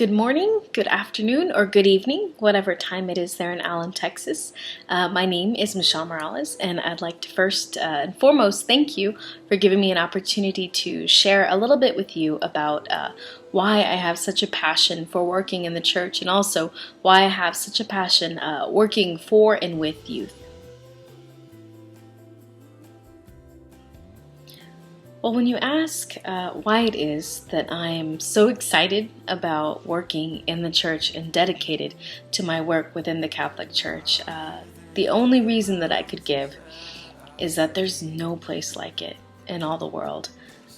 Good morning, good afternoon, or good evening, whatever time it is there in Allen, Texas. My name is Michelle Morales, and I'd like to first and foremost thank you for giving me an opportunity to share a little bit with you about why I have such a passion for working in the church, and also why I have such a passion working for and with youth. Well, when you ask why it is that I am so excited about working in the church and dedicated to my work within the Catholic Church, the only reason that I could give is that there's no place like it in all the world.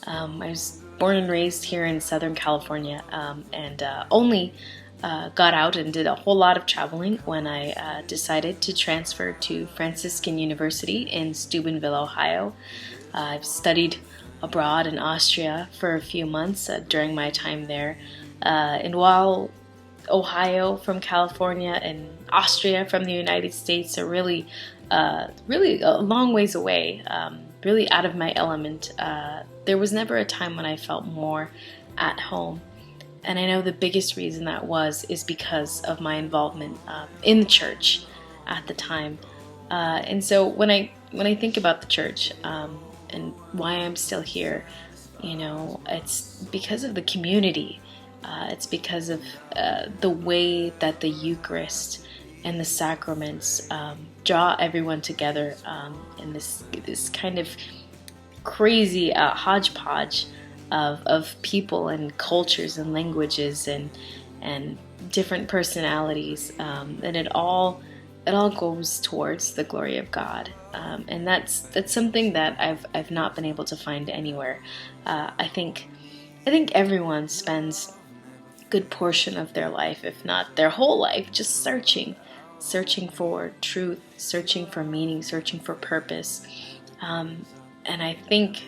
I was born and raised here in Southern California and only got out and did a whole lot of traveling when I decided to transfer to Franciscan University in Steubenville, Ohio. I've studied abroad in Austria for a few months during my time there. And while Ohio from California and Austria from the United States are really a long ways away, really out of my element, there was never a time when I felt more at home. And I know the biggest reason that is because of my involvement in the church at the time. And so when I think about the church, and why I'm still here, it's because of the community. It's because of the way that the Eucharist and the sacraments draw everyone together in this kind of crazy hodgepodge of people and cultures and languages and different personalities, and it all goes towards the glory of God, and that's something that I've not been able to find anywhere. I think everyone spends a good portion of their life, if not their whole life, just searching for truth, searching for meaning, searching for purpose. And I think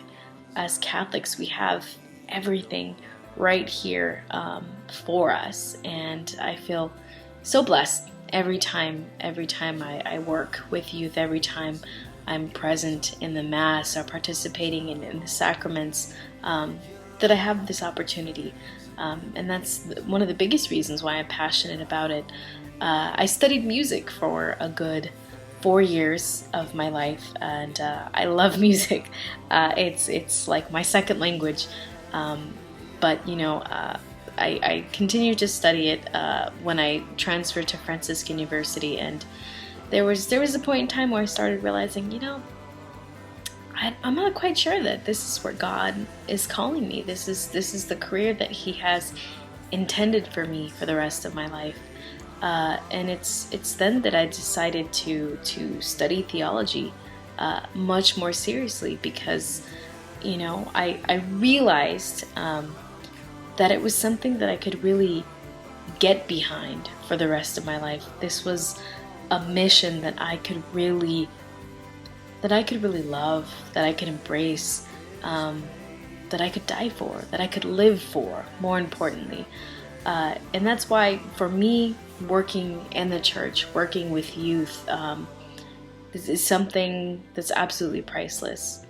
as Catholics we have everything right here for us, and I feel so blessed every time I work with youth, every time I'm present in the Mass or participating in the sacraments, that I have this opportunity. And that's one of the biggest reasons why I'm passionate about it. I studied music for a good 4 years of my life, and I love music. It's like my second language. But I continued to study it when I transferred to Franciscan University, and there was a point in time where I started realizing, I'm not quite sure that this is where God is calling me. This is the career that He has intended for me for the rest of my life, and it's then that I decided to study theology much more seriously, because I realized that it was something that I could really get behind for the rest of my life. This was a mission that I could really love, that I could embrace, that I could die for, that I could live for, more importantly. And that's why, for me, working in the church, working with youth, is something that's absolutely priceless,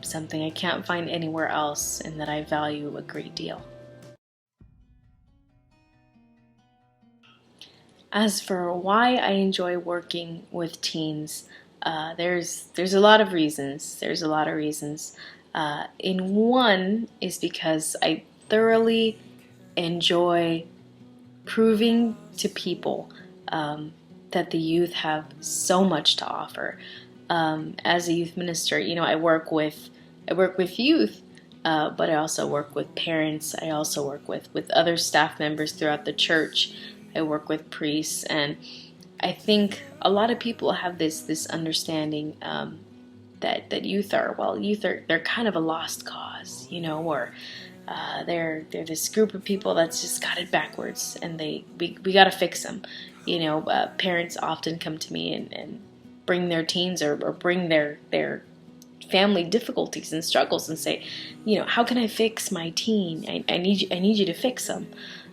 something I can't find anywhere else, and that I value a great deal. As for why I enjoy working with teens, there's a lot of reasons. In one is because I thoroughly enjoy proving to people that the youth have so much to offer. As a youth minister, I work with youth, but I also work with parents. I also work with other staff members throughout the church. I work with priests, and I think a lot of people have this understanding that youth are they're kind of a lost cause, or they're this group of people that's just got it backwards, and we got to fix them. Parents often come to me and bring their teens or bring their family difficulties and struggles and say, how can I fix my teen? I need you to fix them.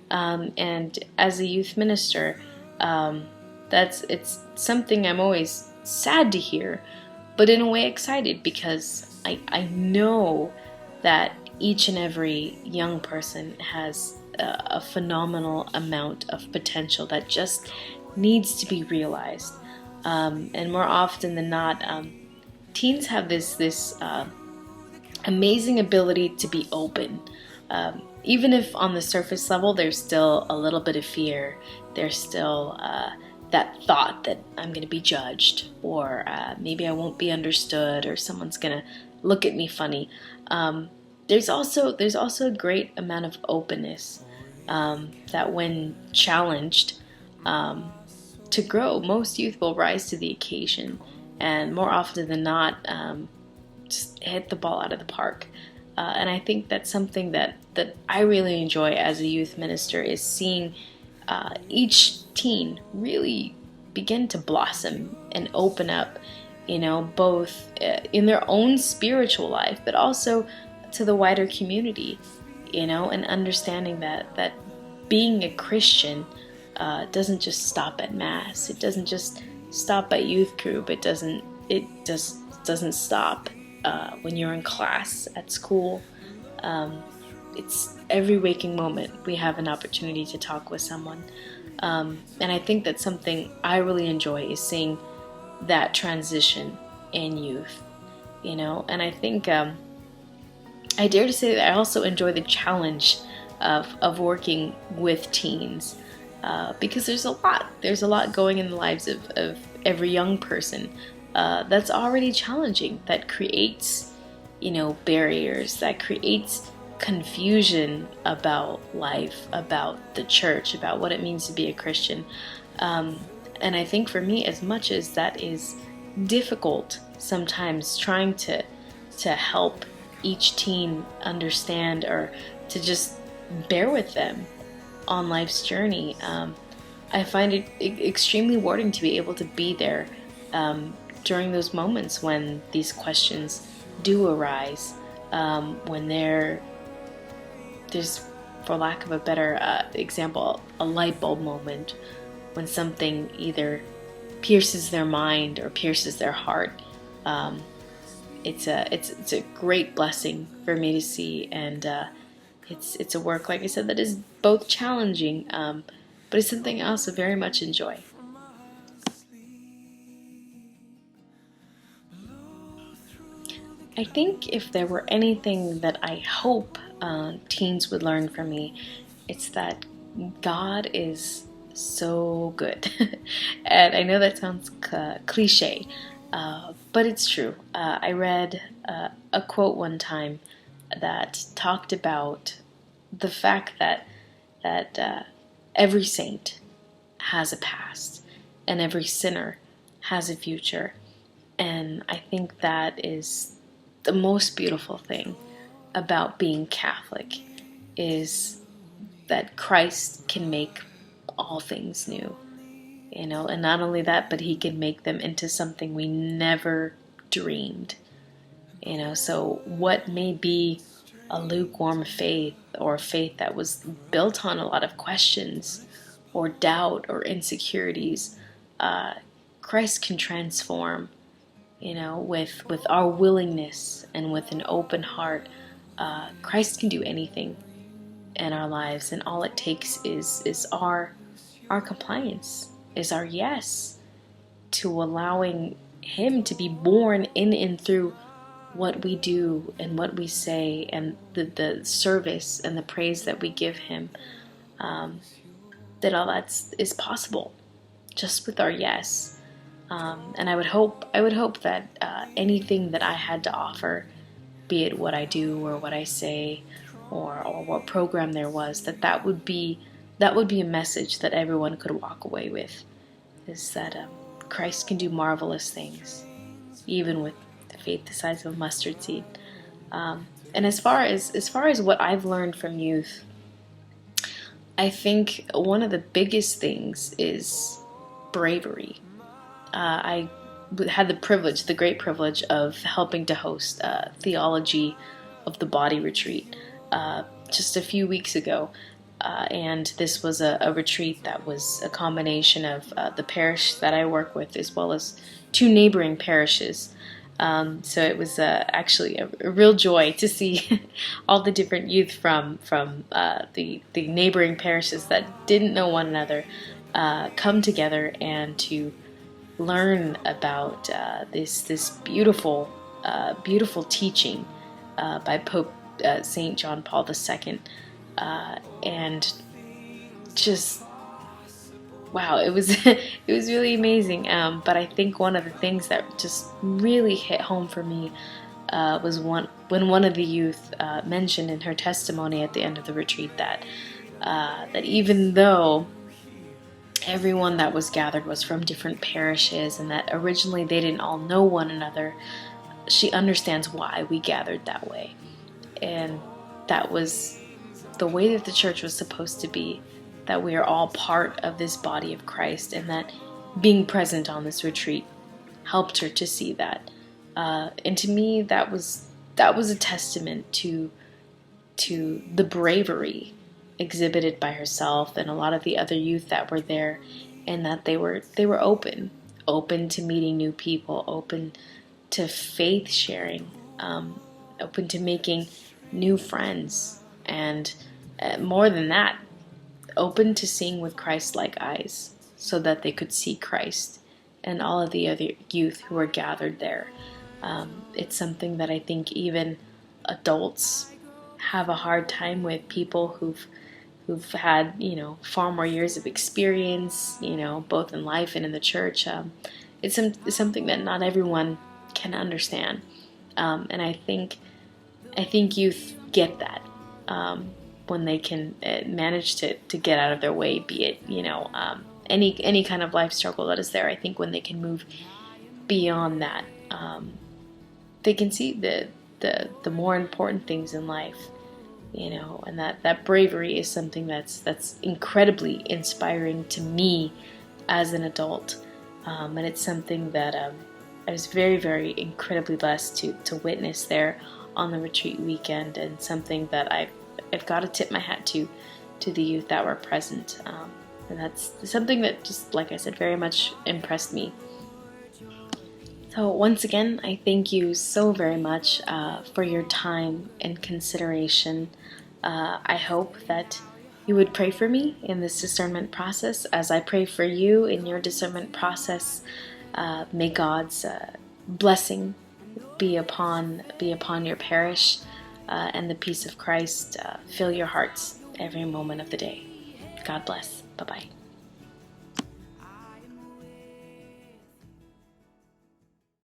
And as a youth minister, it's something I'm always sad to hear, but in a way excited, because I know that each and every young person has a phenomenal amount of potential that just needs to be realized. And more often than not, teens have this amazing ability to be open. Even if on the surface level there's still a little bit of fear, there's still that thought that I'm going to be judged, or maybe I won't be understood, or someone's going to look at me funny. There's also a great amount of openness that when challenged to grow, most youth will rise to the occasion, and more often than not, just hit the ball out of the park. And I think that's something that I really enjoy as a youth minister, is seeing each teen really begin to blossom and open up, both in their own spiritual life, but also to the wider community, and understanding that being a Christian doesn't just stop at Mass. It doesn't just stop at youth group. It just doesn't stop when you're in class at school. It's every waking moment we have an opportunity to talk with someone. And I think that's something I really enjoy, is seeing that transition in youth, and I think I dare to say that I also enjoy the challenge of working with teens, because there's a lot going in the lives of every young person that's already challenging, that creates barriers, that creates confusion about life, about the church, about what it means to be a Christian. And I think for me, as much as that is difficult sometimes, trying to help each teen understand, or to just bear with them on life's journey, I find it extremely rewarding to be able to be there during those moments when these questions do arise, when there's, for lack of a better example, a light bulb moment, when something either pierces their mind or pierces their heart. It's a great blessing for me to see, and it's a work, like I said, that is both challenging, but it's something I also very much enjoy. I think if there were anything that I hope teens would learn from me, it's that God is so good. And I know that sounds cliche, but it's true. I read a quote one time that talked about the fact that every saint has a past, and every sinner has a future. And I think that is the most beautiful thing about being Catholic, is that Christ can make all things new, and not only that, but he can make them into something we never dreamed, so what may be a lukewarm faith, or a faith that was built on a lot of questions or doubt or insecurities, Christ can transform, with our willingness and with an open heart. Christ can do anything in our lives, and all it takes is our compliance, is our yes to allowing him to be born in and through what we do and what we say, and the service and the praise that we give him. That all that is possible just with our yes. And I would hope that anything that I had to offer, be it what I do or what I say, or what program there was, that would be a message that everyone could walk away with, is that Christ can do marvelous things, even with faith the size of a mustard seed. And as far as what I've learned from youth, I think one of the biggest things is bravery. I had the great privilege of helping to host a Theology of the Body retreat just a few weeks ago. And this was a retreat that was a combination of the parish that I work with, as well as two neighboring parishes. So it was actually a real joy to see all the different youth from the neighboring parishes that didn't know one another come together and to learn about this beautiful teaching by Pope Saint John Paul II, and just wow, it was it was really amazing. But I think one of the things that just really hit home for me was when one of the youth mentioned in her testimony at the end of the retreat that even though everyone that was gathered was from different parishes and that originally they didn't all know one another, she understands why we gathered that way. And that was the way that the church was supposed to be, that we are all part of this body of Christ, and that being present on this retreat helped her to see that. And to me, that was a testament to the bravery exhibited by herself and a lot of the other youth that were there, and that they were open to meeting new people, open to faith sharing, open to making new friends, and more than that, open to seeing with Christ-like eyes, so that they could see Christ and all of the other youth who were gathered there. It's something that I think even adults have a hard time with, people who've had, far more years of experience, both in life and in the church. It's something that not everyone can understand, and I think youth get that when they can manage to get out of their way, be it any kind of life struggle that is there. I think when they can move beyond that, they can see the more important things in life. And that bravery is something that's incredibly inspiring to me as an adult, and it's something that I was very, very incredibly blessed to witness there on the retreat weekend, and something that I've got to tip my hat to the youth that were present, and that's something that, just like I said, very much impressed me. So once again, I thank you so very much for your time and consideration. I hope that you would pray for me in this discernment process as I pray for you in your discernment process. May God's blessing be upon your parish, and the peace of Christ fill your hearts every moment of the day. God bless. Bye-bye.